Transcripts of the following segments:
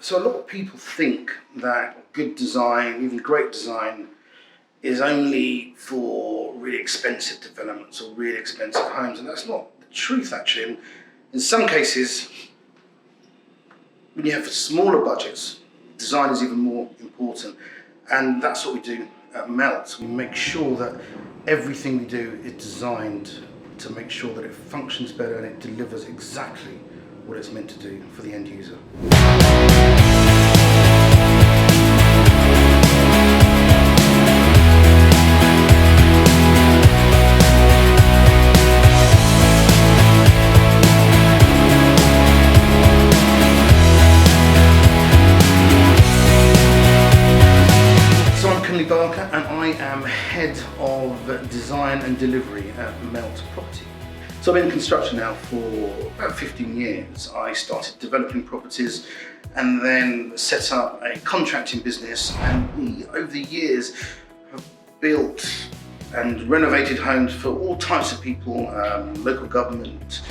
So a lot of people think that good design, even great design, is only for really expensive developments or really expensive homes, and that's not the truth actually. In some cases, when you have smaller budgets, design is even more important, and that's what we do at Melt. We make sure that everything we do is designed to make sure that it functions better and it delivers exactly what it's meant to do for the end user. So I'm Kunle and I am Head of Design and Delivery at Melt Property. So I've been in construction now for about 15 years. I started developing properties and then set up a contracting business, and we, over the years, have built and renovated homes for all types of people, local government,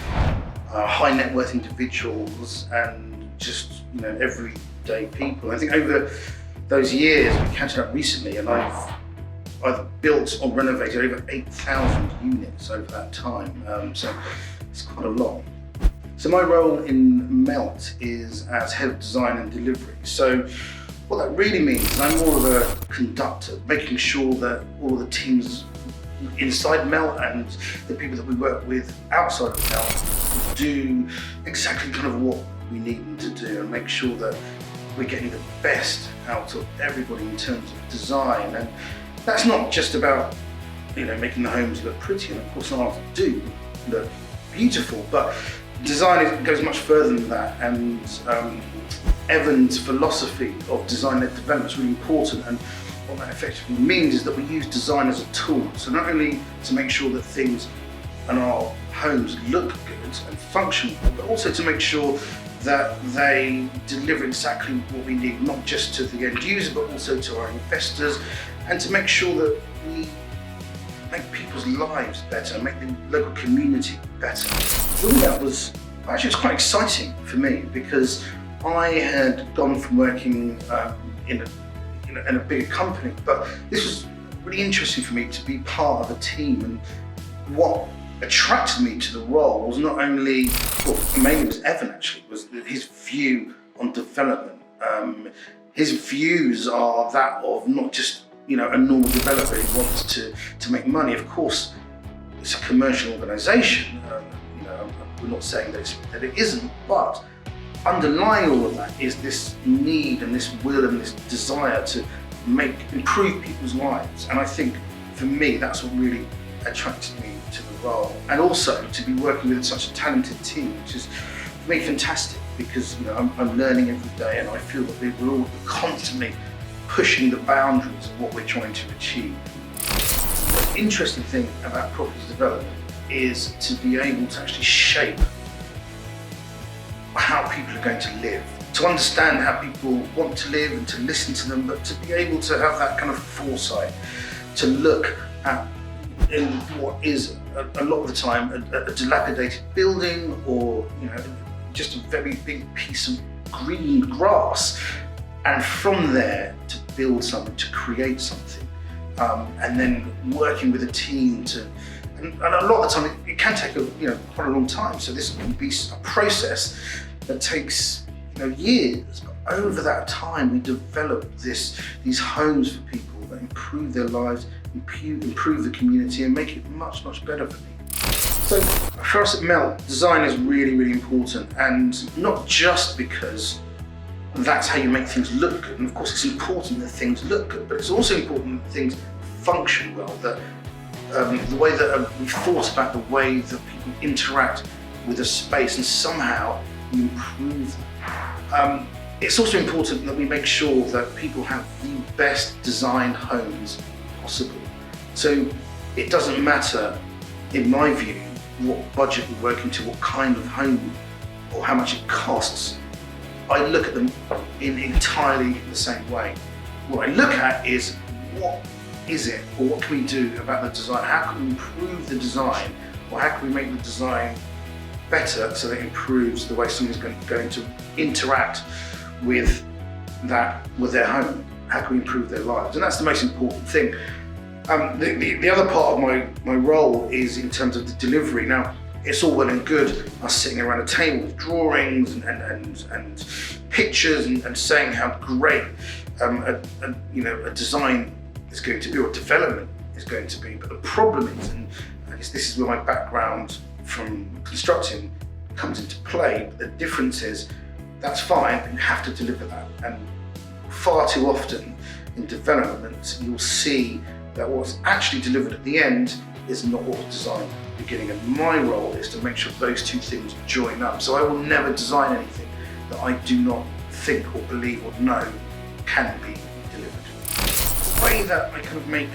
high net worth individuals, and just everyday people. I think over those years, we counted up recently, and I've built or renovated over 8,000 units over that time, so it's quite a lot. So my role in Melt is as Head of Design and Delivery. So what that really means is I'm more of a conductor, making sure that all the teams inside Melt and the people that we work with outside of Melt do exactly kind of what we need them to do, and make sure that we're getting the best out of everybody in terms of design. And that's not just about making the homes look pretty, and of course ours do look beautiful, but design goes much further than that, and Evan's philosophy of design-led development is really important, and what that effectively means is that we use design as a tool, so not only to make sure that things and our homes look good and function, but also to make sure that they deliver exactly what we need, not just to the end user, but also to our investors, and to make sure that we make people's lives better, make the local community better. So that was quite exciting for me, because I had gone from working in a bigger company, but this was really interesting for me to be part of a team. And what attracted me to the role was not only, mainly it was Evan actually, was his view on development. His views are that of not just a normal developer who wants to make money. Of course, it's a commercial organisation. We're not saying that it isn't, but underlying all of that is this need and this will and this desire to improve people's lives. And I think for me, that's what really attracted me to the role, and also to be working with such a talented team, which is for me fantastic, because I'm learning every day, and I feel that we're all constantly pushing the boundaries of what we're trying to achieve. The interesting thing about property development is to be able to actually shape how people are going to live, to understand how people want to live and to listen to them, but to be able to have that kind of foresight, to look at in what is a lot of the time a dilapidated building, or just a very big piece of green grass, and from there to build something, to create something, and then working with a team and a lot of the time it can take quite a long time. So this can be a process that takes years, but over that time we develop these homes for people that improve their lives, improve the community, and make it much, much better for people. So for us at Melt, design is really, really important, and not just because that's how you make things look good. And of course it's important that things look good, but it's also important that things function well, that the way that we've thought about the way that people interact with a space, and somehow we improve them. It's also important that we make sure that people have the best designed homes possible. So it doesn't matter, in my view, what budget we work into, what kind of home, or how much it costs. I look at them in entirely the same way. What I look at is, what is it, or what can we do about the design? How can we improve the design, or how can we make the design better so that it improves the way someone's going to interact with their home? How can we improve their lives? And that's the most important thing. The other part of my role is in terms of the delivery. Now, it's all well and good us sitting around a table with drawings and pictures and saying how great a design is going to be, or development is going to be. But the problem is, and I guess this is where my background from constructing comes into play, but the difference is that's fine, but you have to deliver that. And far too often in development, you'll see that what's actually delivered at the end is not what was designed at the beginning. And my role is to make sure those two things join up. So I will never design anything that I do not think or believe or know can be delivered. The way that I kind of make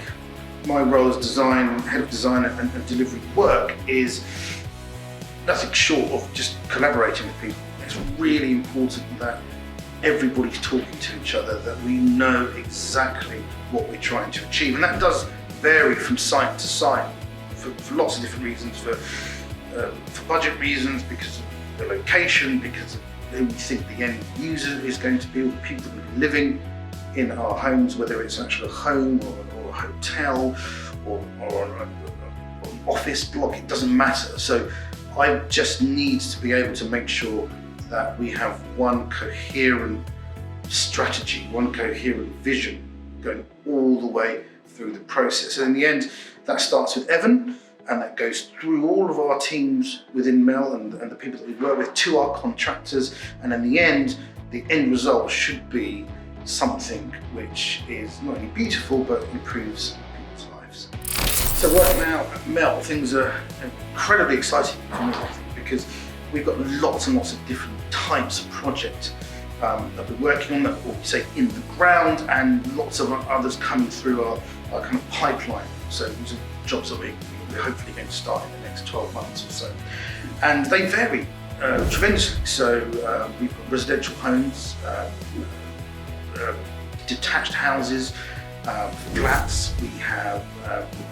my role as head of design and delivery work is nothing short of just collaborating with people. It's really important that everybody's talking to each other, that we know exactly what we're trying to achieve. And that does vary from site to site for lots of different reasons, for budget reasons, because of the location, because of who we think the end user is going to be, or the people that are living in our homes, whether it's actually a home or a hotel or an office block, it doesn't matter. So I just need to be able to make sure that we have one coherent strategy, one coherent vision going all the way through the process. And in the end, that starts with Evan, and that goes through all of our teams within Mel and the people that we work with, to our contractors. And in the end result should be something which is not only beautiful, but improves people's lives. So right now at Mel, things are incredibly exciting for me, I think, because we've got lots and lots of different types of projects that we're working on, that we'll say in the ground, and lots of others coming through our kind of pipeline. So these are jobs that we're hopefully going to start in the next 12 months or so. And they vary tremendously. So we've got residential homes, detached houses, flats. We have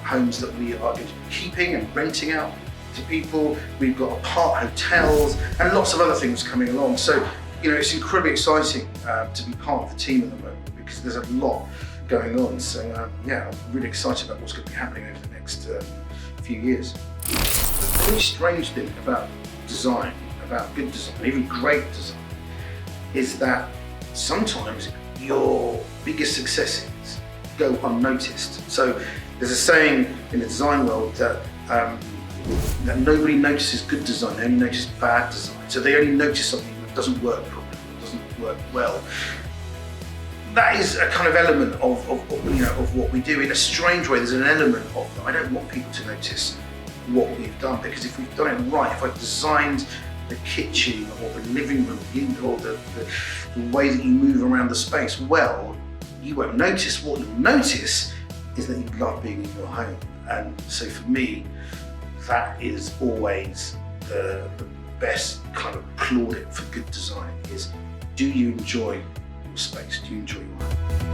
homes that we are going to be keeping and renting out to people. We've got apart hotels and lots of other things coming along. So, it's incredibly exciting to be part of the team at the moment, because there's a lot going on. So yeah, I'm really excited about what's going to be happening over the next few years. The really strange thing about design, about good design, even great design, is that sometimes your biggest successes go unnoticed. So there's a saying in the design world that nobody notices good design, they only notice bad design. So they only notice something that doesn't work properly, doesn't work well. That is a kind of element of what we do. In a strange way, there's an element of that. I don't want people to notice what we've done, because if we've done it right, if I've designed the kitchen or the living room or the way that you move around the space well, you won't notice. What you'll notice is that you love being in your home. And so for me, that is always the best kind of plaudit for good design, is, do you enjoy your space? Do you enjoy your home?